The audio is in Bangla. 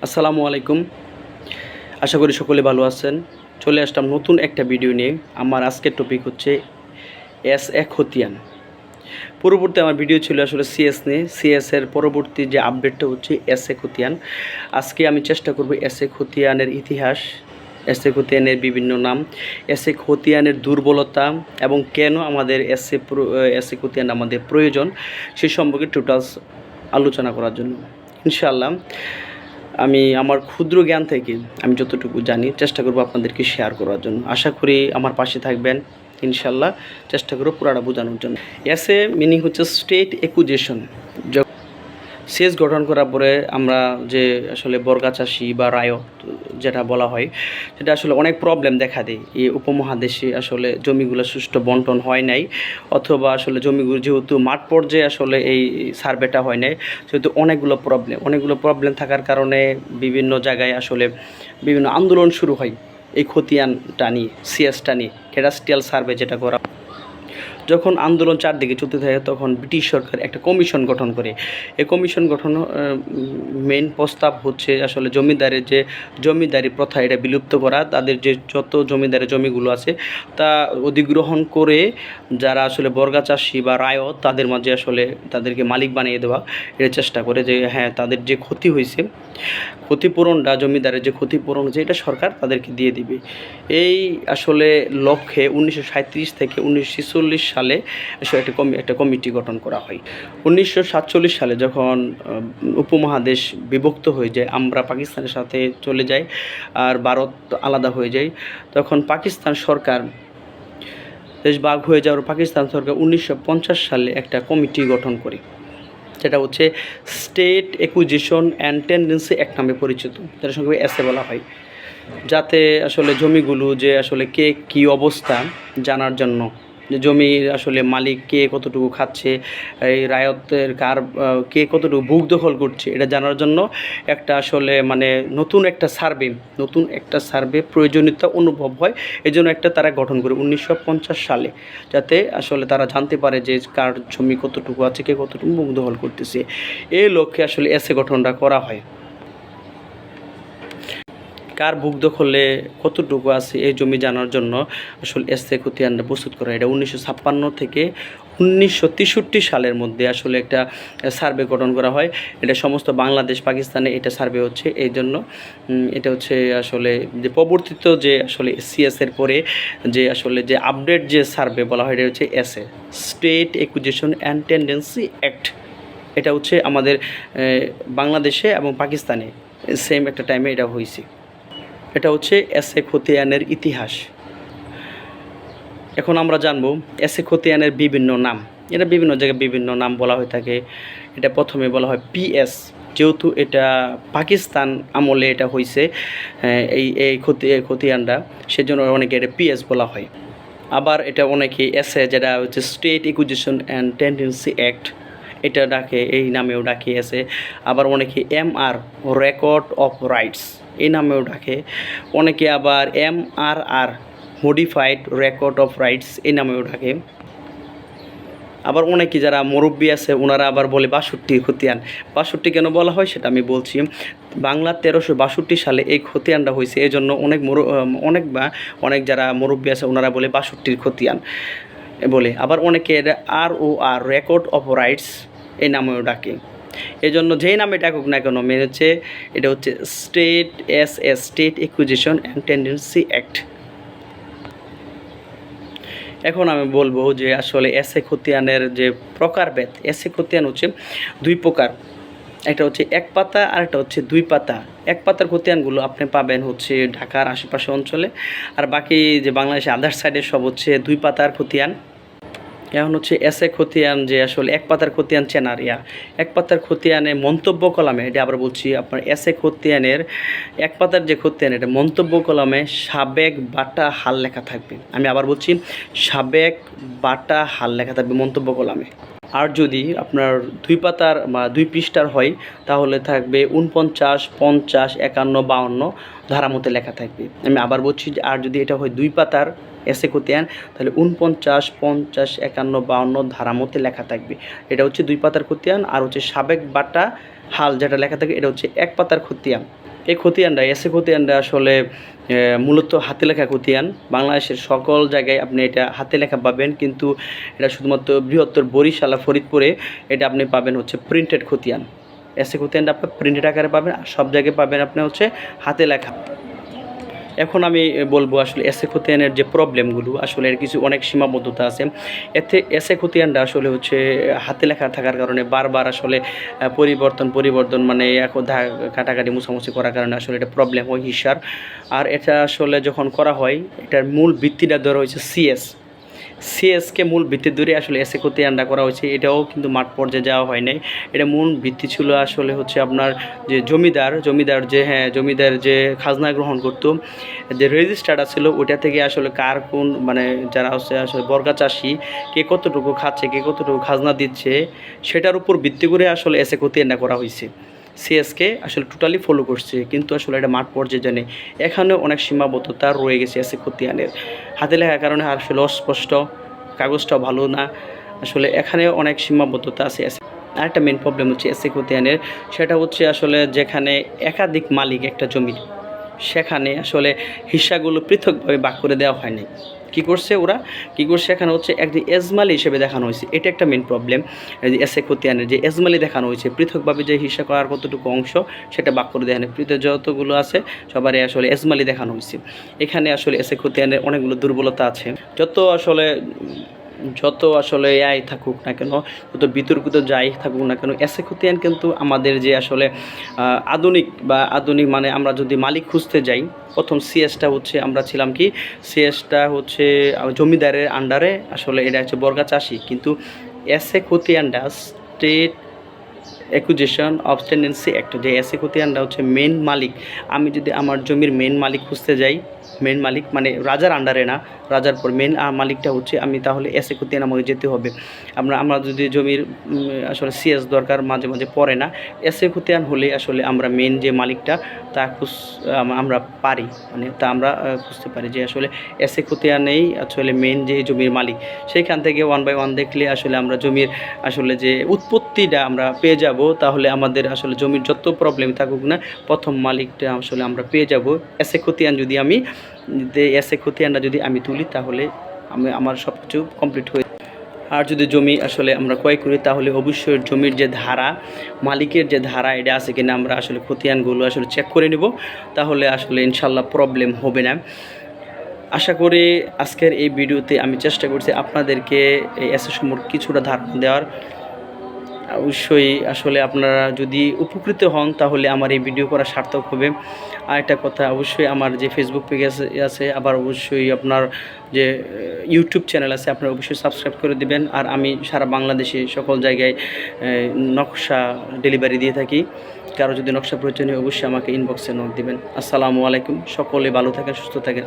আসসালামু আলাইকুম। আশা করি সকলে ভালো আছেন। চলে আসলাম নতুন একটা ভিডিও নিয়ে। আমার আজকের টপিক হচ্ছে এস খতিয়ান। পূর্ববর্তী আমার ভিডিও ছিল আসলে সিএস নিয়ে। সিএস এর পরবর্তী যে আপডেটটা হচ্ছে এস খতিয়ান। আজকে আমি চেষ্টা করব এস খতিয়ানের ইতিহাস, এস খতিয়ানের বিভিন্ন নাম, এস খতিয়ানের দুর্বলতা এবং কেন আমাদের এস খতিয়ান আমাদের প্রয়োজন সে সম্পর্কে টোটালস আলোচনা করার জন্য। ইনশাআল্লাহ আমি আমার ক্ষুদ্র জ্ঞান থেকে আমি যতটুকু জানি চেষ্টা করব আপনাদেরকে শেয়ার করার জন্য। আশা করি আমার পাশে থাকবেন। ইনশাআল্লাহ চেষ্টা করব পুরাটা বোঝানোর জন্য। এসএ মিনিং হচ্ছে স্টেট অ্যাকুজিশন। সেচ গঠন করার পরে আমরা যে আসলে বর্গাচাষী বা রায়ত যেটা বলা হয় সেটা আসলে অনেক প্রবলেম দেখা দেয়। এই উপমহাদেশে আসলে জমিগুলো সুষ্ঠু বন্টন হয় নাই, অথবা আসলে জমিগুলো যেহেতু মাঠ পর্যায়ে আসলে এই সার্ভেটা হয় নাই, সেহেতু অনেকগুলো প্রবলেম থাকার কারণে বিভিন্ন জায়গায় আসলে বিভিন্ন আন্দোলন শুরু হয় এই খতিয়ানটা নিয়ে, সিএসটা নিয়ে, ক্যাডাস্ট্রিয়াল সার্ভে যেটা করা। যখন আন্দোলন চারদিকে চলতে থাকে তখন ব্রিটিশ সরকার একটা কমিশন গঠন করে। এই কমিশন গঠন মেইন প্রস্তাব হচ্ছে আসলে জমিদারি প্রথা এটা বিলুপ্ত করা, তাদের যে যত জমিদারি জমিগুলো আছে তা অধিগ্রহণ করে যারা আসলে বর্গা চাষি বা রায়ত তাদের মাঝে আসলে তাদেরকে মালিক বানিয়ে দেওয়া। এটা চেষ্টা করে যে হ্যাঁ তাদের যে ক্ষতি হয়েছে ক্ষতিপূরণটা, জমিদারের যে ক্ষতিপূরণ হচ্ছে এটা সরকার তাদেরকে দিয়ে দিবে। এই আসলে লক্ষ্যে 1937 থেকে 1946 সালে আসলে একটা কমিটি গঠন করা হয়। 1947 সালে যখন উপমহাদেশ বিভক্ত হয়ে যায়, আমরা পাকিস্তানের সাথে চলে যাই আর ভারত আলাদা হয়ে যায়, তখন পাকিস্তান সরকার দেশ ভাগ হয়ে যাওয়ার পাকিস্তান সরকার 1950 সালে একটা কমিটি গঠন করে, যেটা হচ্ছে state acquisition and tendency act নামে পরিচিত, যেটার সঙ্গে এসে বলা হয়, যাতে আসলে জমিগুলো যে আসলে কে কী অবস্থা জানার জন্য, যে জমির আসলে মালিক কে কতটুকু খাচ্ছে, এই রায়তের কে কতটুকু বুক দখল করছে এটা জানার জন্য একটা আসলে মানে নতুন একটা সার্ভে প্রয়োজনীয়তা অনুভব হয়। এই জন্য একটা তারা গঠন করে 1950 সালে, যাতে আসলে তারা জানতে পারে যে কার জমি কতটুকু আছে, কে কতটুকু বুক দখল করতেছে। এই লক্ষ্যে আসলে এসে গঠনটা করা হয়। কার বুক দখলে কতটুকু আছে এই জমি জানার জন্য আসলে এসে খতিয়ানটা প্রস্তুত করা। এটা 1956 থেকে 1963 সালের মধ্যে আসলে একটা সার্ভে গঠন করা হয়। এটা সমস্ত বাংলাদেশ পাকিস্তানে এটা সার্ভে হচ্ছে। এই জন্য এটা হচ্ছে আসলে যে প্রবর্তিত যে আসলে সিএসের পরে যে আসলে যে আপডেট যে সার্ভে বলা হয়, এটা হচ্ছে SA, state acquisition and tendency act. এটা হচ্ছে আমাদের বাংলাদেশে এবং পাকিস্তানে সেম একটা টাইমে এটা হয়েছে। এটা হচ্ছে এসে খতিয়ানের ইতিহাস। এখন আমরা জানব এসে খতিয়ানের বিভিন্ন নাম। এটা বিভিন্ন জায়গায় বিভিন্ন নাম বলা হয়ে থাকে। এটা প্রথমে বলা হয় পিএস, যেহেতু এটা পাকিস্তান আমলে এটা হয়েছে এই খতিয়ানটা, সেজন্য অনেকে এটা পিএস বলা হয়। আবার এটা অনেকে এসে, যেটা হচ্ছে state acquisition and tendency act, এটা ডাকে, এই নামেও ডাকে এসে। আবার অনেকে এমআর, রেকর্ড অফ রাইটস, এই নামেও ডাকে। অনেকে আবার MRR, modified record of rights, এই নামেও ডাকে। আবার অনেকে যারা মুরব্বী আছে ওনারা আবার বলে 62 খতিয়ান। 62 কেন বলা হয় সেটা আমি বলছি। বাংলা 1362 সালে এই খতিয়ানটা হয়েছে, এই জন্য অনেক যারা মুরব্বী আছে ওনারা বলে 62 খতিয়ান বলে। আবার অনেকে ROR, রেকর্ড অফ রাইটস, এই নামেও ডাকে। এই জন্য যেই নামে ডাকুক না কেন মেনে হচ্ছে এটা হচ্ছে state acquisition and tendency act. এখন আমি বলবো যে আসলে এসে খতিয়ানের যে প্রকারভেদ। এসে খতিয়ান হচ্ছে দুই প্রকার, একটা হচ্ছে এক পাতা আর একটা হচ্ছে দুই পাতা। এক পাতার খতিয়ানগুলো আপনি পাবেন হচ্ছে ঢাকার আশেপাশে অঞ্চলে, আর বাকি যে বাংলাদেশের আদার সাইডে সব হচ্ছে দুই পাতার খতিয়ান। এখন হচ্ছে এসে খতিয়ান যে আসলে এক পাতার খতিয়ান চেনার এক পাতার খতিয়ানে মন্তব্য কলামে, এটা আবার বলছি আপনার এসে খতিয়ানের এক পাতার যে খতিয়ান, এটা মন্তব্য কলামে সাবেক বাটা হাল লেখা থাকবে। আমি আবার বলছি সাবেক বাটা হাল লেখা থাকবে মন্তব্য কলামে। আর যদি আপনার দুই পাতার বা দুই পৃষ্ঠার হয় তাহলে থাকবে 49, 50, 51, 52 ধারা মতে লেখা থাকবে। আমি আবার বলছি আর যদি এটা হয় দুই পাতার এসে খতিয়ান তাহলে 49, 50, 51, 52 ধারা মতে লেখা থাকবে। এটা হচ্ছে দুই পাতার খতিয়ান। আর হচ্ছে সাবেক বাটা হাল যেটা লেখা থাকে এটা হচ্ছে এক পাতার খতিয়ান। এই খতিয়ানটা এসে খতিয়ানটা আসলে মূলত হাতে লেখা খতিয়ান। বাংলাদেশের সকল জায়গায় আপনি এটা হাতে লেখা পাবেন, কিন্তু এটা শুধুমাত্র বৃহত্তর বরিশাল আর ফরিদপুরে এটা আপনি পাবেন হচ্ছে প্রিন্টেড খতিয়ান। এসে খতিয়ানটা আপনি প্রিন্টেড আকারে পাবেন, আর সব জায়গায় পাবেন আপনি হচ্ছে হাতে লেখা। এখন আমি বলবো আসলে এসে খতিয়ানের যে প্রবলেমগুলো, আসলে এর কিছু অনেক সীমাবদ্ধতা আছে। এসে খতিয়ানটা আসলে হচ্ছে হাতে লেখা থাকার কারণে বারবার আসলে পরিবর্তন মানে কাটাকাটি মুছামুছি করার কারণে আসলে এটা প্রবলেম হয় হিসার। আর এটা আসলে যখন করা হয়, এটার মূল ভিত্তিটা ধরা হয়েছে সিএসকে মূল ভিত্তি ধরে আসলে এসে খতিয়ানটা করা হয়েছে। এটাও কিন্তু মাঠ পর্যায়ে যাওয়া হয় নাই। এটা মূল ভিত্তি ছিল আসলে হচ্ছে আপনার যে জমিদার যে খাজনা গ্রহণ করতো, যে রেজিস্টারটা ছিল ওইটা থেকে আসলে কার কোন মানে যারা হচ্ছে আসলে বর্গা চাষি কে কতটুকু খাচ্ছে, কে কতটুকু খাজনা দিচ্ছে, সেটার উপর ভিত্তি করে আসলে এসে খতিয়ানটা করা হয়েছে। সিএসকে আসলে টোটালি ফলো করছে, কিন্তু আসলে এটা মাঠ পর্যায়ে জানে। এখানেও অনেক সীমাবদ্ধতা রয়ে গেছে এসে খতিয়ানের। হাতে লেখার কারণে আসলে অস্পষ্ট, কাগজটাও ভালো না, আসলে এখানে অনেক সীমাবদ্ধতা আছে। আরেকটা মেন প্রবলেম হচ্ছে এসে খতিয়ানের, সেটা হচ্ছে আসলে যেখানে একাধিক মালিক একটা জমির, সেখানে আসলে হিস্সাগুলো পৃথকভাবে ভাগ করে দেওয়া হয়নি। কী করছে এখানে হচ্ছে একজন এজমালি হিসেবে দেখানো হয়েছে। এটা একটা মেন প্রবলেম। যে এসে খতিয়ানের যে এজমালি দেখানো হয়েছে, পৃথকভাবে যে হিস্সা করার কতটুকু অংশ সেটা ভাগ করে দেওয়া হয়নি। পৃথক যতগুলো আছে সবারই আসলে এজমালি দেখানো হয়েছে। এখানে আসলে এসে খতিয়ানের অনেকগুলো দুর্বলতা আছে। যত আসলে থাকুক না কেন, যত বিতর্কিত যাই থাকুক না কেন, এসে খতিয়ান কিন্তু আমাদের যে আসলে আধুনিক মানে আমরা যদি মালিক খুঁজতে যাই, প্রথম সিএসটা হচ্ছে আমরা ছিলাম কি, সিএসটা হচ্ছে জমিদারের আন্ডারে, আসলে এটা হচ্ছে বর্গা চাষি। কিন্তু এসে খতিয়ানটা state acquisition of tendency act, যে এসে খতিয়ানটা হচ্ছে মেন মালিক। আমি যদি আমার জমির মেন মালিক খুঁজতে যাই, মেন মালিক মানে রাজার আন্ডারে না, রাজার পর মেন মালিকটা হচ্ছে আমি, তাহলে এসে খতিয়ান আমাকে যেতে হবে। আমরা যদি জমির আসলে সিএস দরকার মাঝে মাঝে পড়ে না, এসে খতিয়ান হলে আসলে আমরা মেন যে মালিকটা তা আমরা পারি, মানে তা আমরা খুঁজতে পারি যে আসলে এসে খতিয়ানেই আসলে মেন যে জমির মালিক। সেইখান থেকে 1 বাই 1 দেখলে আসলে আমরা জমির আসলে যে উৎপত্তিটা আমরা পেয়ে যাব। তাহলে আমাদের আসলে জমির যত প্রবলেম থাকুক না, প্রথম মালিকটা আসলে আমরা পেয়ে যাব। এসে খতিয়ানটা যদি আমি তুলি, তাহলে আমার সব কিছু কমপ্লিট হয়ে। আর যদি জমি আসলে আমরা ক্রয় করি, তাহলে অবশ্যই জমির যে ধারা, মালিকের যে ধারা, এটা আছে কিনা আমরা আসলে খতিয়ানগুলো আসলে চেক করে নেব, তাহলে আসলে ইনশাল্লাহ প্রবলেম হবে না। আশা করি আজকের এই ভিডিওতে আমি চেষ্টা করছি আপনাদেরকে এই এসে সম্পর্কে কিছুটা ধারণা দেওয়ার। অবশ্যই আসলে আপনারা যদি উপকৃত হন, তাহলে আমার এই ভিডিও করা সার্থক হবে। আর একটা কথা, অবশ্যই আমার যে ফেসবুক পেজ আছে, আবার অবশ্যই আপনার যে ইউটিউব চ্যানেল আছে, আপনারা অবশ্যই সাবস্ক্রাইব করে দিবেন। আর আমি সারা বাংলাদেশে সকল জায়গায় নকশা ডেলিভারি দিয়ে থাকি। কারো যদি নকশা প্রয়োজন হয়, অবশ্যই আমাকে ইনবক্সে নক দিবেন। আসসালামু আলাইকুম, সকলে ভালো থাকেন, সুস্থ থাকেন।